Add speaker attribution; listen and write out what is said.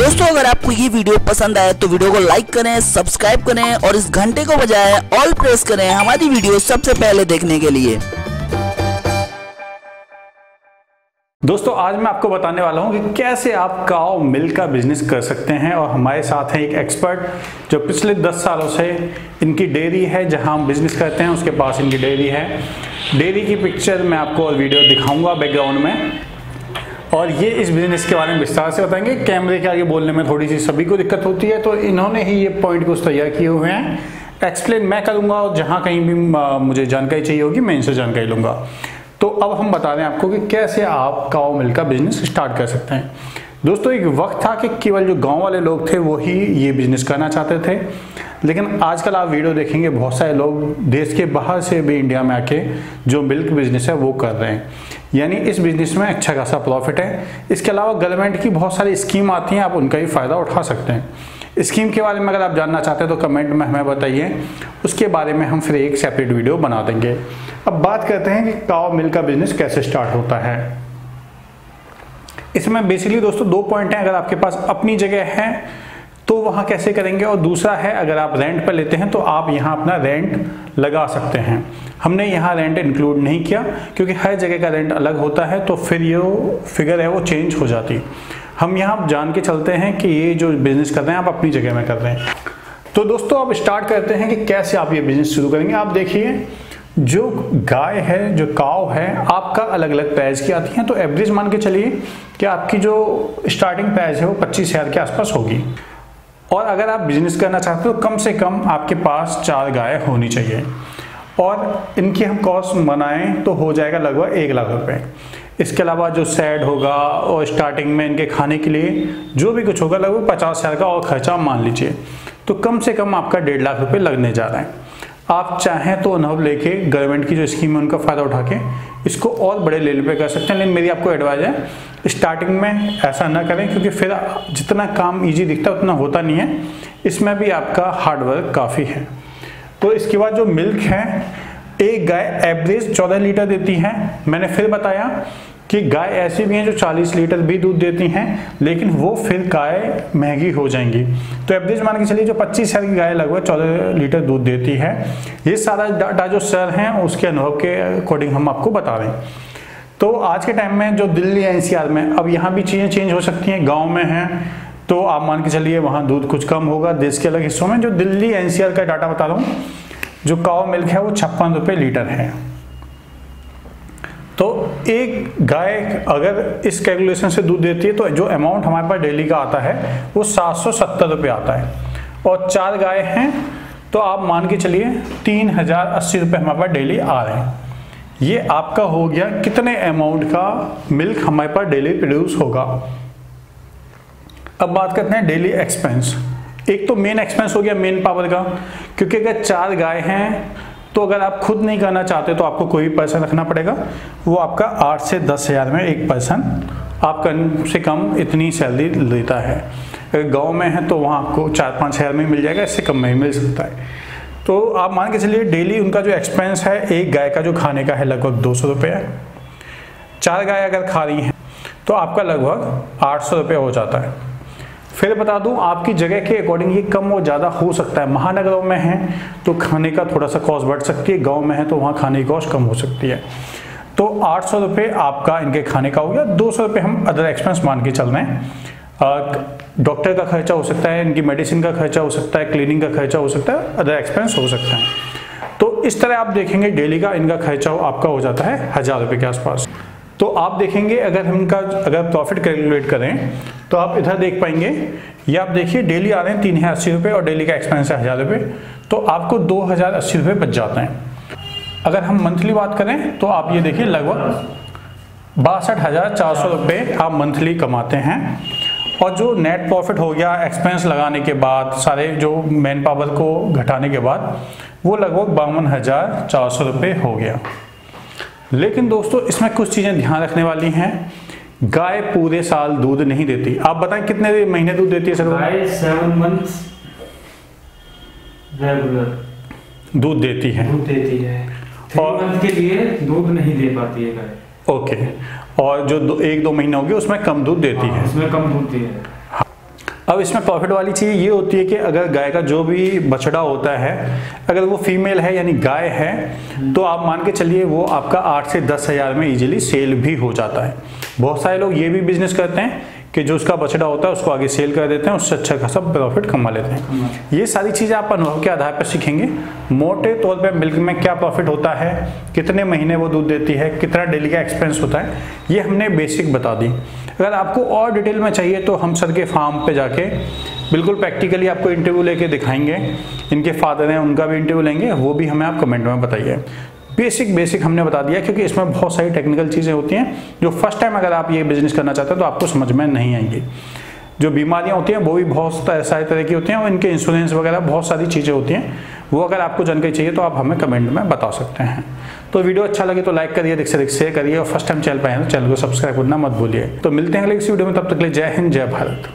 Speaker 1: दोस्तों अगर आपको ये वीडियो पसंद आए तो वीडियो को लाइक करें, सब्सक्राइब करें और इस घंटे को बजाएं ऑल प्रेस करें हमारी वीडियो सबसे पहले देखने के लिए।
Speaker 2: दोस्तों आज मैं आपको बताने वाला हूं कि कैसे आप काऊ मिल्क का बिजनेस कर सकते हैं। और हमारे साथ है एक एक्सपर्ट जो पिछले 10 सालों से इनकी डेयरी है जहां हम बिजनेस करते हैं, उसके पास इनकी डेयरी है। डेयरी की पिक्चर मैं आपको और वीडियो दिखाऊंगा बैकग्राउंड में, और ये इस बिजनेस के बारे में विस्तार से बताएंगे। कैमरे के आगे बोलने में थोड़ी सी सभी को दिक्कत होती है, तो इन्होंने ही ये पॉइंट कुछ तैयार किए हुए हैं। एक्सप्लेन मैं करूँगा और जहाँ कहीं भी मुझे जानकारी चाहिए होगी मैं इनसे जानकारी लूँगा। तो अब हम बता रहे हैं आपको कि कैसे आप काऊ मिल्क का बिजनेस स्टार्ट कर सकते हैं। दोस्तों एक वक्त था कि केवल जो गांव वाले लोग थे वो ही ये बिजनेस करना चाहते थे, लेकिन आजकल आप वीडियो देखेंगे बहुत सारे लोग देश के बाहर से भी इंडिया में आके जो मिल्क बिजनेस है वो कर रहे हैं। यानी इस बिजनेस में अच्छा खासा प्रॉफिट है। इसके अलावा गवर्नमेंट की बहुत सारी स्कीम आती हैं, आप उनका भी फ़ायदा उठा सकते हैं। स्कीम के बारे में अगर आप जानना चाहते हैं तो कमेंट में हमें बताइए, उसके बारे में हम फिर एक सेपरेट वीडियो बना देंगे। अब बात करते हैं कि काऊ मिल्क का बिजनेस कैसे स्टार्ट होता है। इसमें बेसिकली दोस्तों 2 पॉइंट हैं। अगर आपके पास अपनी जगह है तो वहाँ कैसे करेंगे, और दूसरा है अगर आप रेंट पर लेते हैं तो आप यहाँ अपना रेंट लगा सकते हैं। हमने यहाँ रेंट इंक्लूड नहीं किया क्योंकि हर जगह का रेंट अलग होता है, तो फिर ये फिगर है वो चेंज हो जाती। हम यहाँ जान के चलते हैं कि ये जो बिजनेस कर रहे हैं आप अपनी जगह में कर रहे हैं। तो दोस्तों अब स्टार्ट करते हैं कि कैसे आप ये बिजनेस शुरू करेंगे। आप देखिए जो गाय है, जो काऊ है, आपका अलग अलग प्राइस की आती हैं। तो एवरेज मान के चलिए कि आपकी जो स्टार्टिंग प्राइस है वो 25,000 के आसपास होगी। और अगर आप बिजनेस करना चाहते हो तो कम से कम आपके पास 4 गाय होनी चाहिए, और इनकी हम कॉस्ट बनाएं तो हो जाएगा लगभग 1 लाख रुपए। इसके अलावा जो शेड होगा और स्टार्टिंग में इनके खाने के लिए जो भी कुछ होगा लगभग 50,000 का और खर्चा मान लीजिए, तो कम से कम आपका 1.5 लाख रुपए लगने जा रहा है। आप चाहें तो अनुभव लेके गवर्नमेंट की जो स्कीम है उनका फ़ायदा उठा के इसको और बड़े लेवल पे कर सकते हैं। लेकिन मेरी आपको एडवाइस है स्टार्टिंग में ऐसा ना करें, क्योंकि फिर जितना काम इजी दिखता है उतना होता नहीं है। इसमें भी आपका हार्डवर्क काफ़ी है। तो इसके बाद जो मिल्क है, एक गाय एवरेज 14 लीटर देती है। मैंने फिर बताया कि गाय ऐसी भी हैं जो 40 लीटर भी दूध देती हैं, लेकिन वो फिर गाय महंगी हो जाएंगी। तो एवरेज मान के चलिए जो 25,000 की गाय लगभग 14 लीटर दूध देती है। ये सारा डाटा जो सर हैं उसके अनुभव के अकॉर्डिंग हम आपको बता रहे हैं। तो आज के टाइम में जो दिल्ली एनसीआर में, अब यहाँ भी चीज़ें चेंज हो सकती हैं। गाँव में हैं तो आप मान के चलिए वहाँ दूध कुछ कम होगा। देश के अलग हिस्सों में जो दिल्ली एनसीआर का डाटा बता रहा हूँ, जो काऊ मिल्क है वो 56 रुपये लीटर है। तो एक गाय अगर इस कैलकुलेशन से दूध देती है तो जो अमाउंट हमारे पास डेली का आता है वो 770 रुपये आता है। और 4 गाय हैं तो आप मान के चलिए 3080 रुपये हमारे पास डेली आ रहे हैं। ये आपका हो गया कितने अमाउंट का मिल्क हमारे पास डेली प्रोड्यूस होगा। अब बात करते हैं डेली एक्सपेंस। एक तो मेन एक्सपेंस हो गया मेन पावर का, क्योंकि अगर 4 गाय हैं तो अगर आप खुद नहीं करना चाहते तो आपको कोई पर्सन रखना पड़ेगा। वो आपका 8 से 10,000 में एक पर्सन आप कम से कम इतनी सैलरी लेता है। अगर गांव में है तो वहाँ आपको 4-5 हज़ार में मिल जाएगा, इससे कम में ही मिल सकता है। तो आप मान के चलिए डेली उनका जो एक्सपेंस है एक गाय का जो खाने का है लगभग 200 रुपये है। 4 गाय अगर खा रही हैं तो आपका लगभग 800 रुपये हो जाता है। फिर बता दूं आपकी जगह के अकॉर्डिंग ये कम और ज़्यादा हो सकता है। महानगरों में है तो खाने का थोड़ा सा कॉस्ट बढ़ सकती है, गांव में है तो वहाँ खाने की कॉस्ट कम हो सकती है। तो 800 रुपये आपका इनके खाने का हो गया। 200 रुपये हम अदर एक्सपेंस मान के चल रहे हैं। डॉक्टर का खर्चा हो सकता है, इनकी मेडिसिन का खर्चा हो सकता है, क्लीनिंग का खर्चा हो सकता है, अदर एक्सपेंस हो सकता है। तो इस तरह आप देखेंगे डेली का इनका खर्चा आपका हो जाता है 1000 रुपये के आसपास। तो आप देखेंगे अगर प्रॉफिट कैलकुलेट करें तो आप इधर देख पाएंगे, ये आप देखिए डेली आ रहे हैं 3080 रुपये और डेली का एक्सपेंस है 1000 रुपये, तो आपको 2080 रुपये बच जाते हैं। अगर हम मंथली बात करें तो आप ये देखिए लगभग 62,400 रुपये आप मंथली कमाते हैं। और जो नेट प्रॉफिट हो गया एक्सपेंस लगाने के बाद, सारे जो मैन पावर को घटाने के बाद, वो लगभग 52,400 रुपये हो गया। लेकिन दोस्तों इसमें कुछ चीज़ें ध्यान रखने वाली हैं। गाय पूरे साल दूध नहीं देती। आप बताएं कितने महीने दूध देती है सर?
Speaker 3: गाय 7 मंथ्स रेगुलर
Speaker 2: दूध देती है।
Speaker 3: 3 मंथ के लिए दूध नहीं दे पाती है गाय।
Speaker 2: ओके। और जो 1-2 महीने हो गए उसमें कम दूध देती है।
Speaker 3: उसमें कम दूध है।
Speaker 2: अब इसमें प्रॉफिट वाली चीज़ ये होती है कि अगर गाय का जो भी बछड़ा होता है, अगर वो फीमेल है यानी गाय है, तो आप मान के चलिए वो आपका 8 से 10 हज़ार में इजीली सेल भी हो जाता है। बहुत सारे लोग ये भी बिजनेस करते हैं कि जो उसका बछड़ा होता है उसको आगे सेल कर देते हैं, उससे अच्छा खासा प्रॉफिट कमा लेते हैं। ये सारी चीज़ें आप अनुभव के आधार पर सीखेंगे। मोटे तौर पे मिल्क में क्या प्रॉफिट होता है, कितने महीने वो दूध देती है, कितना डेली का एक्सपेंस होता है, ये हमने बेसिक बता दी। अगर आपको और डिटेल में चाहिए तो हम सर के फार्म पे जाके बिल्कुल प्रैक्टिकली आपको इंटरव्यू लेके दिखाएंगे। इनके फादर हैं, उनका भी इंटरव्यू लेंगे, वो भी हमें आप कमेंट में बताइए। बेसिक हमने बता दिया, क्योंकि इसमें बहुत सारी टेक्निकल चीज़ें होती हैं जो फर्स्ट टाइम अगर आप ये बिजनेस करना चाहते हैं तो आपको समझ में नहीं आएंगी। जो बीमारियां होती हैं वो भी बहुत सारे तरह की होती हैं, और इनके इंश्योरेंस वगैरह बहुत सारी चीज़ें होती हैं। वो अगर आपको जानकारी चाहिए तो आप हमें कमेंट में बता सकते हैं। तो वीडियो अच्छा लगे तो लाइक करिए, शेयर करिए, और फर्स्ट टाइम चैनल पर आए तो चैनल को सब्सक्राइब करना मत भूलिए। तो मिलते हैं अगले किसी वीडियो में, तब तक के लिए जय हिंद, जय भारत।